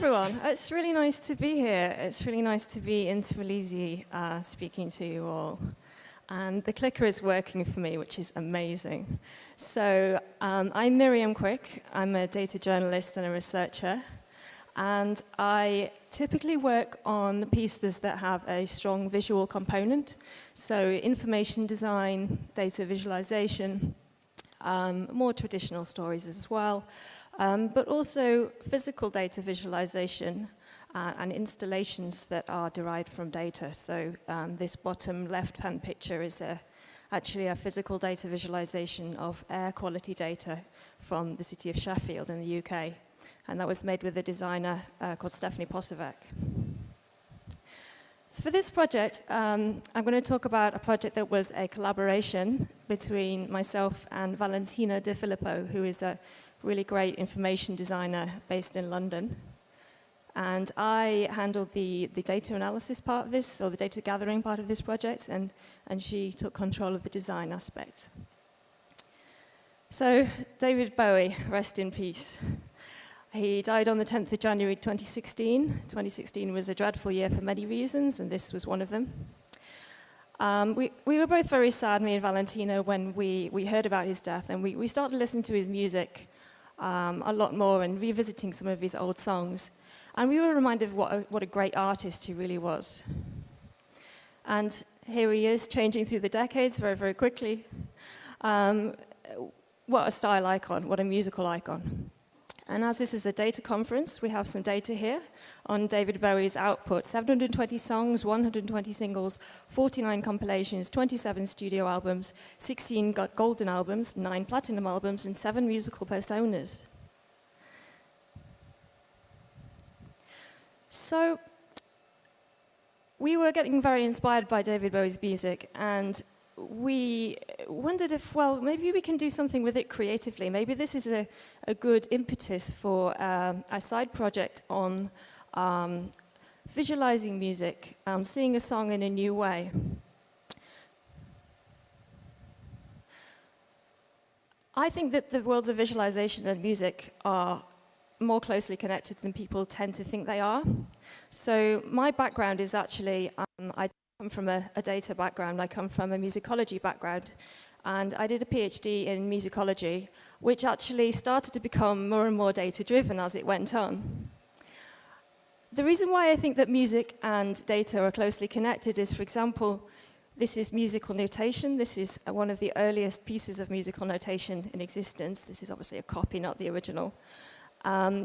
everyone. It's really nice to be here. It's really nice to be in Tbilisi speaking to you all. And the clicker is working for me, which is amazing. So I'm Miriam Quick. I'm a data journalist and a researcher. And I typically work on pieces that have a strong visual component. So information design, data visualization, more traditional stories as well. But also physical data visualization and installations that are derived from data. So this bottom left-hand picture is actually a physical data visualization of air quality data from the city of Sheffield in the UK. And that was made with a designer called Stephanie Posavec. So for this project, I'm going to talk about a project that was a collaboration between myself and Valentina De Filippo, who is a really great information designer based in London. And I handled the data analysis part of this, or the data gathering part of this project, and she took control of the design aspect. So, David Bowie, rest in peace. He died on the 10th of January 2016. 2016 was a dreadful year for many reasons, and this was one of them. We were both very sad, me and Valentina, when we heard about his death, and we started listening to his music a lot more and revisiting some of his old songs. And we were reminded of what a great artist he really was. And here he is, changing through the decades very, very quickly. What a style icon, what a musical icon. And as this is a data conference, we have some data here on David Bowie's output: 720 songs, 120 singles, 49 compilations, 27 studio albums, 16 golden albums, 9 platinum albums, and 7 musical personas. So we were getting very inspired by David Bowie's music, and we wondered if, well, maybe we can do something with it creatively. Maybe this is a good impetus for a side project on visualizing music, seeing a song in a new way. I think that the worlds of visualization and music are more closely connected than people tend to think they are. So my background is actually, I come from a data background, I come from a musicology background, and I did a PhD in musicology, which actually started to become more and more data-driven as it went on. The reason why I think that music and data are closely connected is, for example, this is musical notation. This is one of the earliest pieces of musical notation in existence. This is obviously a copy, not the original.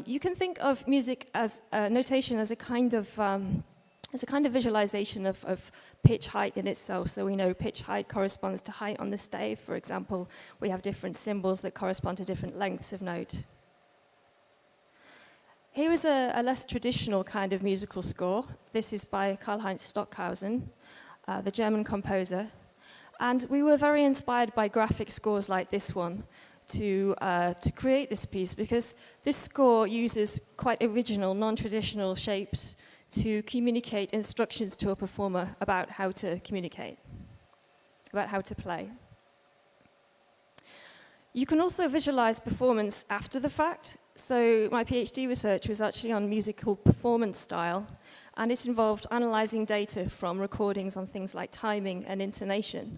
You can think of music as notation as a kind of visualization of pitch height in itself. So we know pitch height corresponds to height on the stave. For example, we have different symbols that correspond to different lengths of note. Here is a less traditional kind of musical score. This is by Karl-Heinz Stockhausen, the German composer. And we were very inspired by graphic scores like this one to create this piece, because this score uses quite original, non-traditional shapes to communicate instructions to a performer about how to communicate, about how to play. You can also visualize performance after the fact. So my PhD research was actually on musical performance style, and it involved analyzing data from recordings on things like timing and intonation.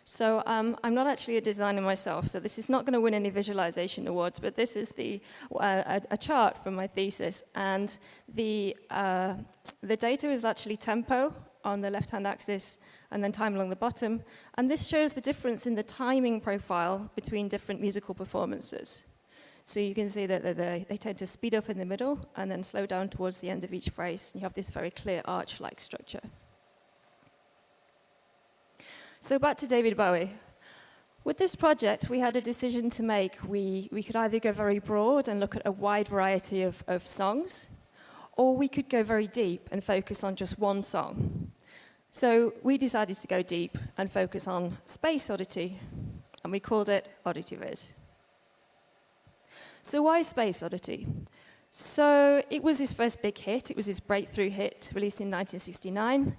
So I'm not actually a designer myself, so this is not going to win any visualization awards, but this is a chart from my thesis, and the data is actually tempo on the left-hand axis, and then time along the bottom, and this shows the difference in the timing profile between different musical performances. So you can see that they tend to speed up in the middle, and then slow down towards the end of each phrase, and you have this very clear arch-like structure. So back to David Bowie. With this project, we had a decision to make. We could either go very broad and look at a wide variety of songs, or we could go very deep and focus on just one song. So we decided to go deep and focus on Space Oddity, and we called it Oddityviz. So why Space Oddity? So it was his first big hit. It was his breakthrough hit, released in 1969.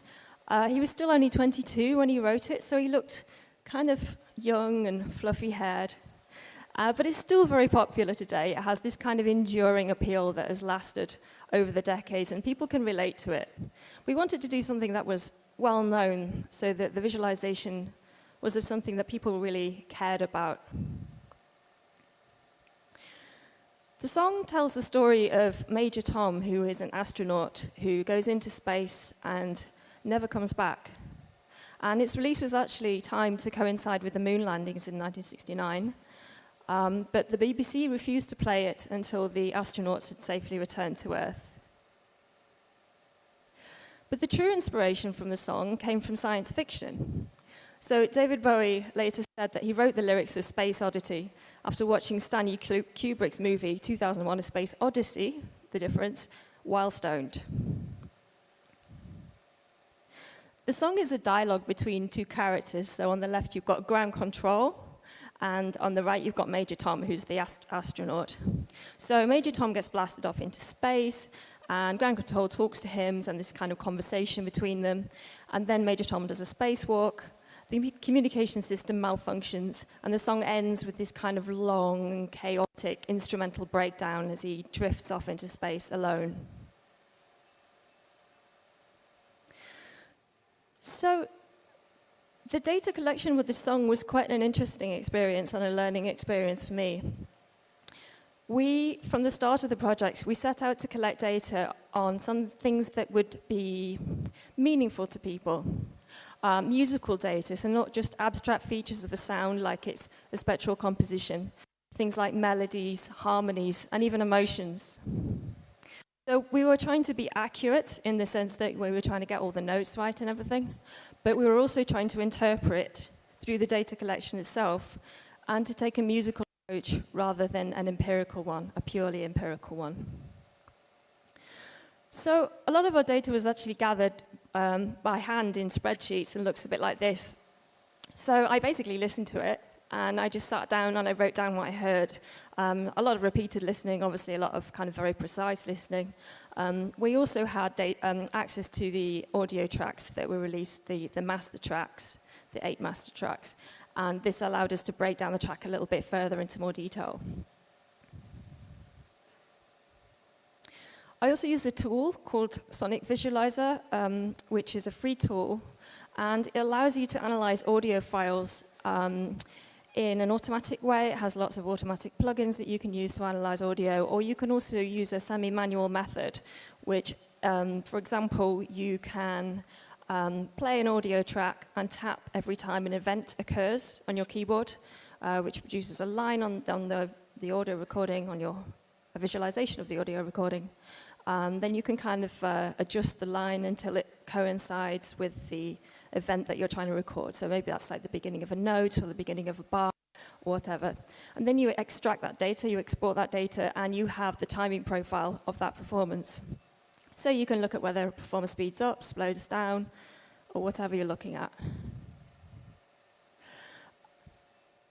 He was still only 22 when he wrote it, so he looked kind of young and fluffy-haired. But it's still very popular today. It has this kind of enduring appeal that has lasted over the decades, and people can relate to it. We wanted to do something that was well known, so that the visualization was of something that people really cared about. The song tells the story of Major Tom, who is an astronaut who goes into space and never comes back. And its release was actually timed to coincide with the moon landings in 1969. But the BBC refused to play it until the astronauts had safely returned to Earth. But the true inspiration from the song came from science fiction. So David Bowie later said that he wrote the lyrics of Space Oddity after watching Stanley Kubrick's movie 2001: A Space Odyssey, the difference, while stoned. The song is a dialogue between two characters. So on the left you've got ground control, and on the right you've got Major Tom, who's the astronaut. So Major Tom gets blasted off into space, and ground control talks to him, and this kind of conversation between them. And then Major Tom does a spacewalk. The communication system malfunctions, and the song ends with this kind of long, chaotic instrumental breakdown as he drifts off into space alone. So the data collection with the song was quite an interesting experience and a learning experience for me. From the start of the project, we set out to collect data on some things that would be meaningful to people. Musical data, so not just abstract features of the sound like it's a spectral composition, things like melodies, harmonies, and even emotions. So we were trying to be accurate in the sense that we were trying to get all the notes right and everything, but we were also trying to interpret through the data collection itself and to take a musical approach rather than an empirical one, a purely empirical one. So a lot of our data was actually gathered by hand in spreadsheets and looks a bit like this. So I basically listened to it, and I just sat down and I wrote down what I heard. A lot of repeated listening, obviously a lot of kind of very precise listening. We also had access to the audio tracks that were released, the master tracks, the 8 master tracks, and this allowed us to break down the track a little bit further into more detail. I also use a tool called Sonic Visualizer, which is a free tool, and it allows you to analyze audio files in an automatic way. It has lots of automatic plugins that you can use to analyze audio, or you can also use a semi-manual method, which, for example, you can play an audio track and tap every time an event occurs on your keyboard, which produces a line on the audio recording, on a visualization of the audio recording. Then you can kind of adjust the line until it coincides with the event that you're trying to record. So maybe that's like the beginning of a note or the beginning of a bar or whatever. And then you extract that data, you export that data, and you have the timing profile of that performance. So you can look at whether a performer speeds up, slows down, or whatever you're looking at.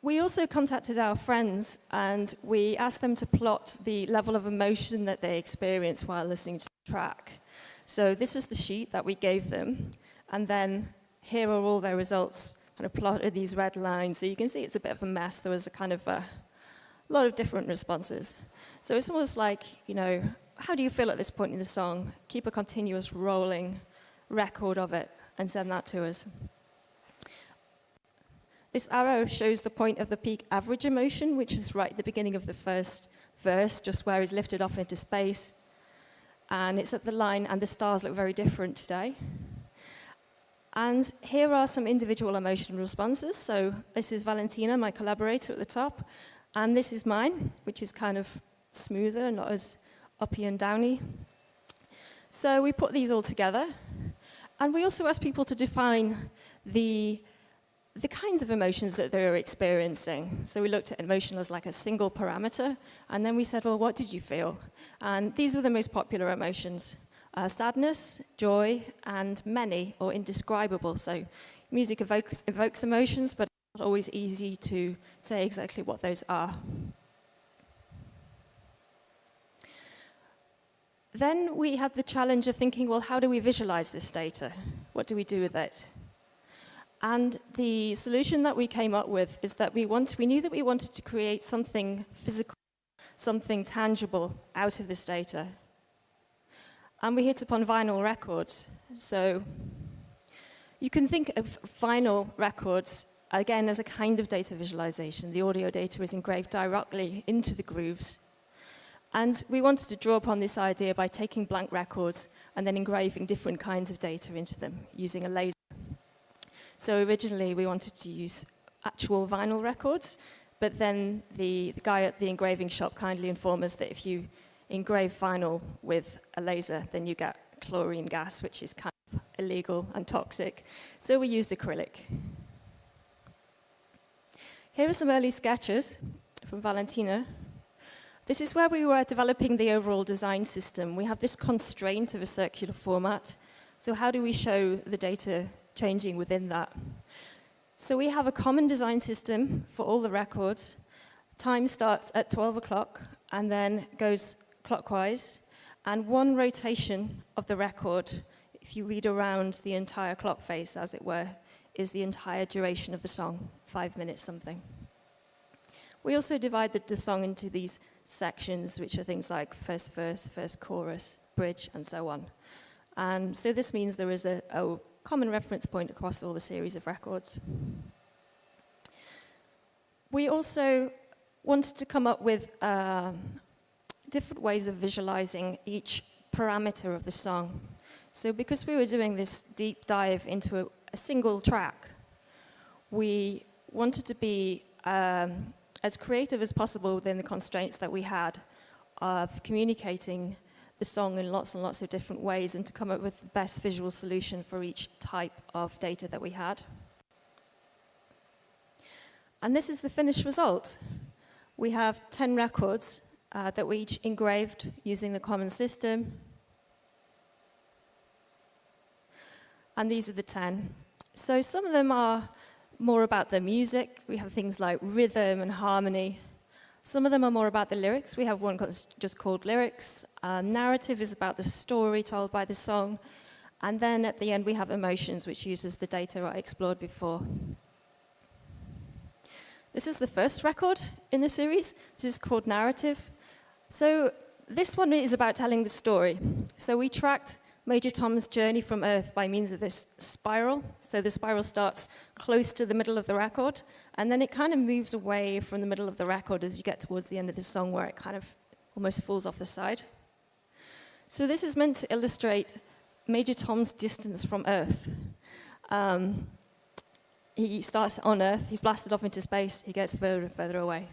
We also contacted our friends, and we asked them to plot the level of emotion that they experienced while listening to the track. So this is the sheet that we gave them, and then here are all their results, kind of plotted these red lines. So you can see it's a bit of a mess. There was a kind of a lot of different responses. So it's almost like, how do you feel at this point in the song? Keep a continuous rolling record of it and send that to us. This arrow shows the point of the peak average emotion, which is right at the beginning of the first verse, just where he's lifted off into space. And it's at the line, and the stars look very different today. And here are some individual emotional responses. So this is Valentina, my collaborator, at the top. And this is mine, which is kind of smoother, not as uppy and downy. So we put these all together. And we also asked people to define the kinds of emotions that they were experiencing. So we looked at emotion as like a single parameter, and then we said, well, what did you feel? And these were the most popular emotions: sadness, joy, and many, or indescribable. So music evokes emotions, but it's not always easy to say exactly what those are. Then we had the challenge of thinking, well, how do we visualize this data? What do we do with it? And the solution that we came up with is that we knew that we wanted to create something physical, something tangible out of this data. And we hit upon vinyl records. So you can think of vinyl records, again, as a kind of data visualization. The audio data is engraved directly into the grooves. And we wanted to draw upon this idea by taking blank records and then engraving different kinds of data into them using a laser. So originally, we wanted to use actual vinyl records, but then the guy at the engraving shop kindly informed us that if you engrave vinyl with a laser, then you get chlorine gas, which is kind of illegal and toxic. So we used acrylic. Here are some early sketches from Valentina. This is where we were developing the overall design system. We have this constraint of a circular format. So how do we show the data changing within that? So we have a common design system for all the records. Time starts at 12 o'clock and then goes clockwise. And one rotation of the record, if you read around the entire clock face, as it were, is the entire duration of the song, 5 minutes something. We also divided the song into these sections, which are things like first verse, first chorus, bridge, and so on. And so this means there is a common reference point across all the series of records. We also wanted to come up with different ways of visualizing each parameter of the song. So because we were doing this deep dive into a single track, we wanted to be as creative as possible within the constraints that we had of communicating the song in lots and lots of different ways and to come up with the best visual solution for each type of data that we had. And this is the finished result. We have 10 records that we each engraved using the common system. And these are the 10. So some of them are more about the music. We have things like rhythm and harmony. Some of them are more about the lyrics. We have one just called lyrics. Narrative is about the story told by the song. And then at the end, we have emotions, which uses the data I explored before. This is the first record in the series. This is called Narrative. So this one is about telling the story. So we tracked Major Tom's journey from Earth by means of this spiral. So the spiral starts close to the middle of the record, and then it kind of moves away from the middle of the record as you get towards the end of the song, where it kind of almost falls off the side. So this is meant to illustrate Major Tom's distance from Earth. He starts on Earth, he's blasted off into space, he gets further and further away.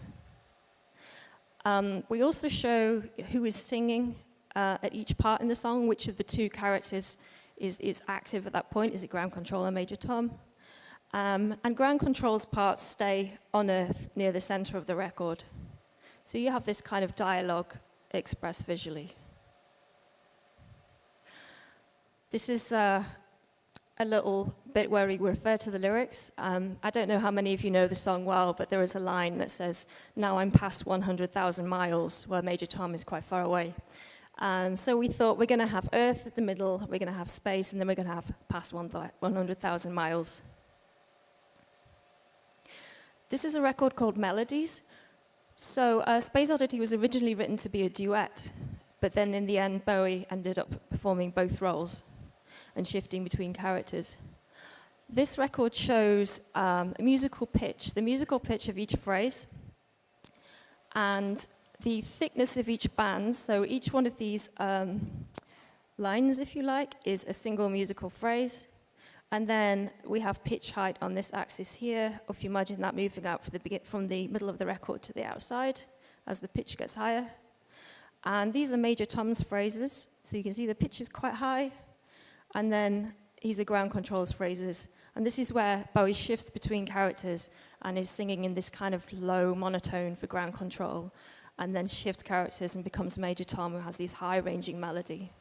We also show who is singing at each part in the song, which of the two characters is active at that point. Is it ground control or Major Tom? And ground control's parts stay on Earth near the center of the record. So you have this kind of dialogue expressed visually. This is a little bit where we refer to the lyrics. I don't know how many of you know the song well, but there is a line that says, "Now I'm past 100,000 miles," where Major Tom is quite far away. And so we thought we're going to have Earth at the middle, we're going to have space, and then we're going to have past 100,000 miles. This is a record called Melodies. So Space Oddity was originally written to be a duet, but then in the end, Bowie ended up performing both roles and shifting between characters. This record shows a musical pitch, the musical pitch of each phrase, and the thickness of each band. So each one of these lines, if you like, is a single musical phrase. And then we have pitch height on this axis here. If you imagine that moving out from the middle of the record to the outside as the pitch gets higher. And these are Major Tom's phrases. So you can see the pitch is quite high. And then these are ground control's phrases. And this is where Bowie shifts between characters and is singing in this kind of low monotone for ground control, and then shifts characters and becomes Major Tom, who has these high-ranging melody.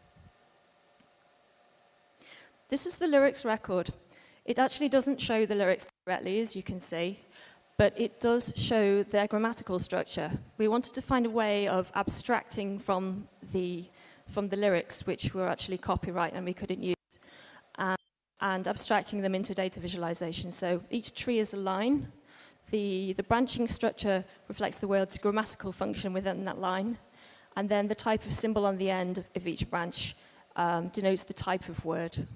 This is the lyrics record. It actually doesn't show the lyrics directly, as you can see, but it does show their grammatical structure. We wanted to find a way of abstracting from the lyrics, which were actually copyright and we couldn't use. and abstracting them into data visualization. So each tree is a line. The branching structure reflects the word's grammatical function within that line. And then the type of symbol on the end of each branch denotes the type of word.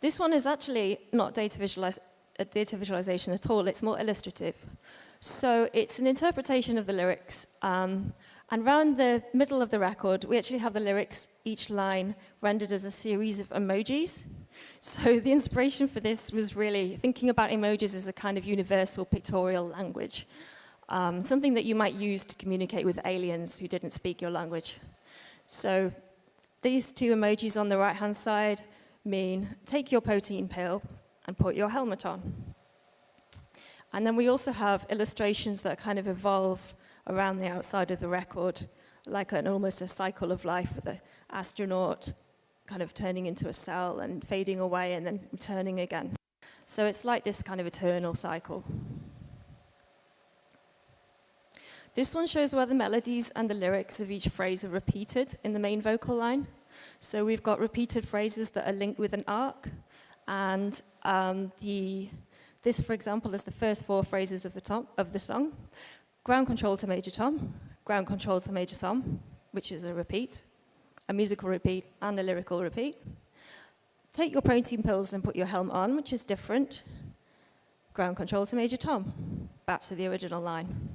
This one is actually not data visualization at all. It's more illustrative. So it's an interpretation of the lyrics. And around the middle of the record, we actually have the lyrics, each line rendered as a series of emojis. So the inspiration for this was really thinking about emojis as a kind of universal pictorial language. Something that you might use to communicate with aliens who didn't speak your language. So these two emojis on the right-hand side mean take your protein pill and put your helmet on. And then we also have illustrations that kind of evolve around the outside of the record, like almost a cycle of life with an astronaut kind of turning into a cell and fading away and then returning again. So it's like this kind of eternal cycle. This one shows where the melodies and the lyrics of each phrase are repeated in the main vocal line. So we've got repeated phrases that are linked with an arc, and this, for example, is the first four phrases of the song. Ground control to Major Tom, ground control to Major Tom, which is a repeat, a musical repeat and a lyrical repeat. Take your protein pills and put your helmet on, which is different. Ground control to Major Tom, back to the original line.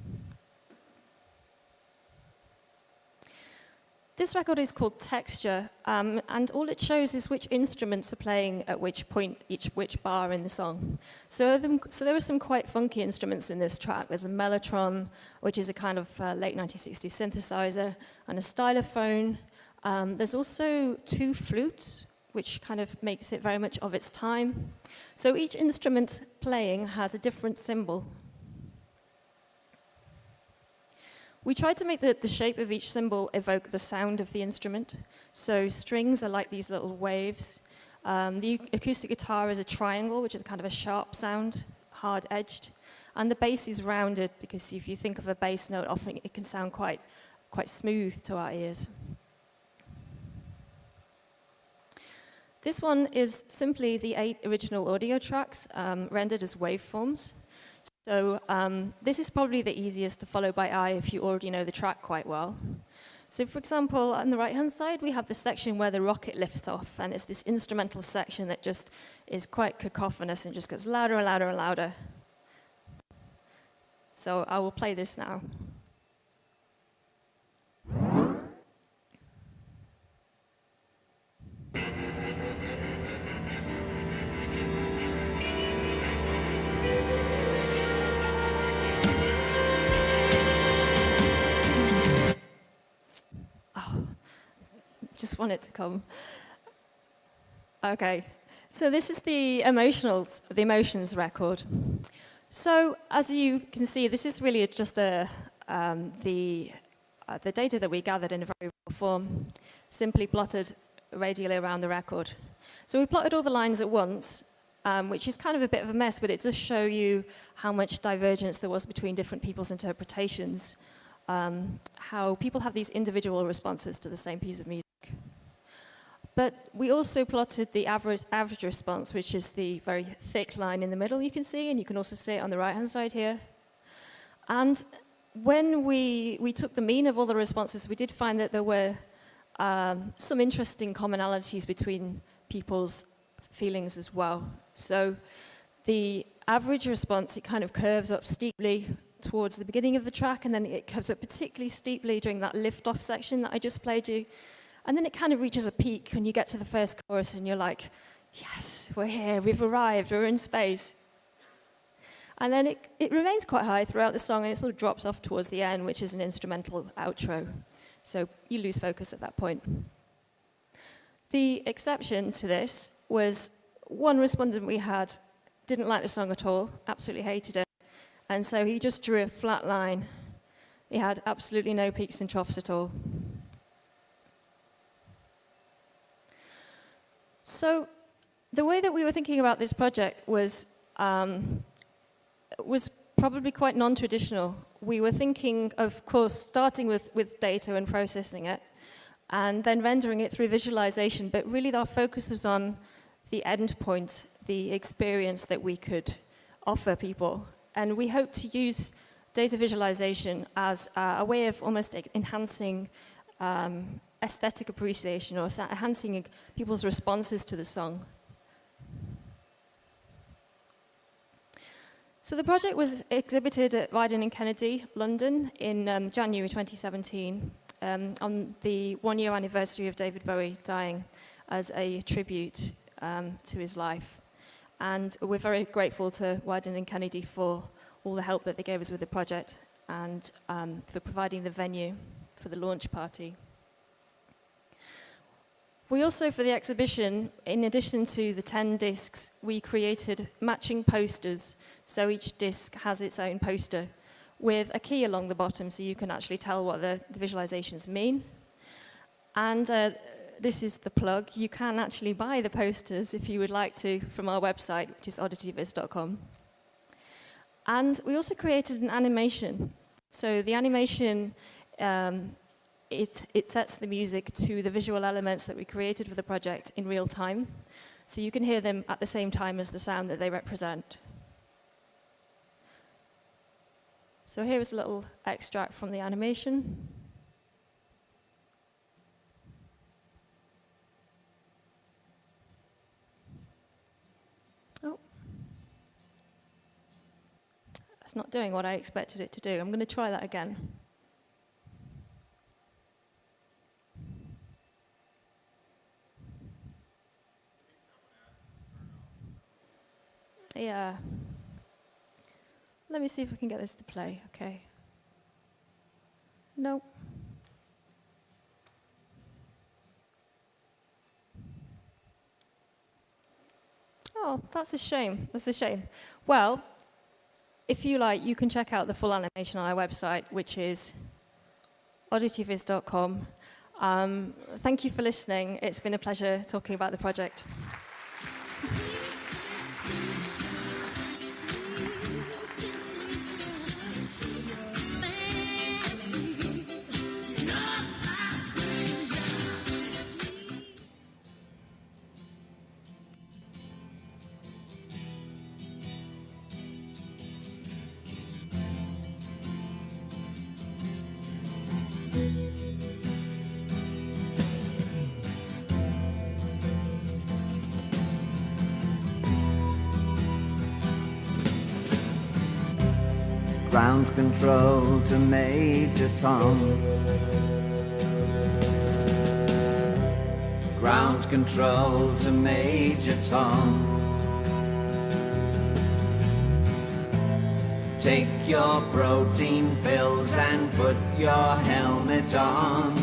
This record is called Texture, and all it shows is which instruments are playing at which point, which bar in the song. So there are some quite funky instruments in this track. There's a mellotron, which is a kind of late 1960s synthesizer, and a stylophone. There's also two flutes, which kind of makes it very much of its time. So each instrument playing has a different symbol. We tried to make the shape of each symbol evoke the sound of the instrument. So strings are like these little waves. The acoustic guitar is a triangle, which is kind of a sharp sound, hard-edged. And the bass is rounded, because if you think of a bass note, often it can sound quite smooth to our ears. This one is simply the 8 original audio tracks rendered as waveforms. So this is probably the easiest to follow by eye if you already know the track quite well. So for example, on the right-hand side, we have the section where the rocket lifts off, and it's this instrumental section that just is quite cacophonous and just gets louder and louder and louder. So I will play this now. Just want it to come. Okay, so this is the emotions record. So as you can see, this is really just the data that we gathered in a very raw form, simply plotted radially around the record. So we plotted all the lines at once, which is kind of a bit of a mess, but it does show you how much divergence there was between different people's interpretations, how people have these individual responses to the same piece of music. But we also plotted the average response, which is the very thick line in the middle you can see, and you can also see it on the right-hand side here. And when we took the mean of all the responses, we did find that there were some interesting commonalities between people's feelings as well. So the average response, it kind of curves up steeply towards the beginning of the track, and then it curves up particularly steeply during that lift-off section that I just played you. And then it kind of reaches a peak when you get to the first chorus and you're like, yes, we're here, we've arrived, we're in space. And then it remains quite high throughout the song, and it sort of drops off towards the end, which is an instrumental outro. So you lose focus at that point. The exception to this was one respondent we had didn't like the song at all, absolutely hated it. And so he just drew a flat line. He had absolutely no peaks and troughs at all. So the way that we were thinking about this project was probably quite non-traditional. We were thinking, of course, starting with data and processing it, and then rendering it through visualization. But really our focus was on the end point, the experience that we could offer people. And we hope to use data visualization as a way of almost enhancing aesthetic appreciation, or enhancing people's responses to the song. So the project was exhibited at Wieden and Kennedy, London, in January 2017, on the 1-year anniversary of David Bowie dying, as a tribute to his life. And we're very grateful to Wieden and Kennedy for all the help that they gave us with the project, and for providing the venue for the launch party. We also, for the exhibition, in addition to the 10 discs, we created matching posters. So each disc has its own poster with a key along the bottom, so you can actually tell what the visualizations mean. And this is the plug. You can actually buy the posters if you would like to from our website, which is oddityviz.com. And we also created an animation. So the animation, it sets the music to the visual elements that we created for the project in real time. So you can hear them at the same time as the sound that they represent. So here is a little extract from the animation. Oh. It's not doing what I expected it to do. I'm going to try that again. Yeah. Let me see if we can get this to play. Okay. Nope. Oh, that's a shame. That's a shame. Well, if you like, you can check out the full animation on our website, which is oddityviz.com. Thank you for listening. It's been a pleasure talking about the project. Ground control to Major Tom. Ground control to Major Tom. Take your protein pills and put your helmet on.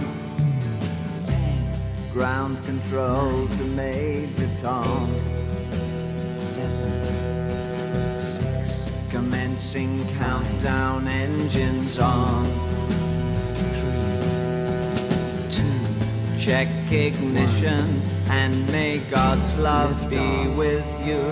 Ground control to Major Tom. 8, 7, 6. Commencing countdown, engines on. 3, 2. Check ignition and may God's love be with you.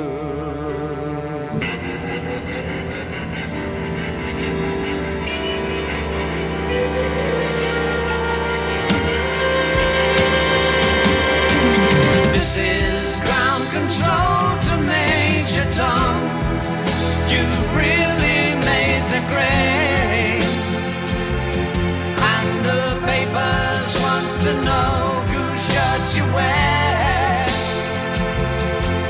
This is ground control to Major Tom. You've really made the grade, and the papers want to know whose shirt you wear.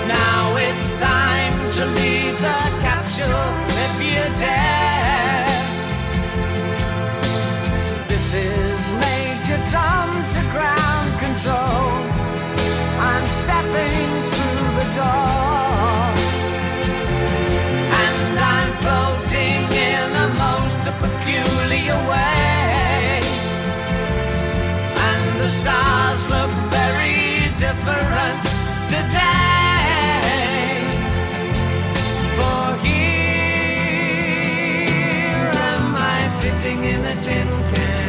Now it's time to leave the capsule if you dare. This is Major Tom to ground control. I'm stepping through the door, and I'm floating in a most peculiar way, and the stars look very different today. For here am I sitting in a tin can,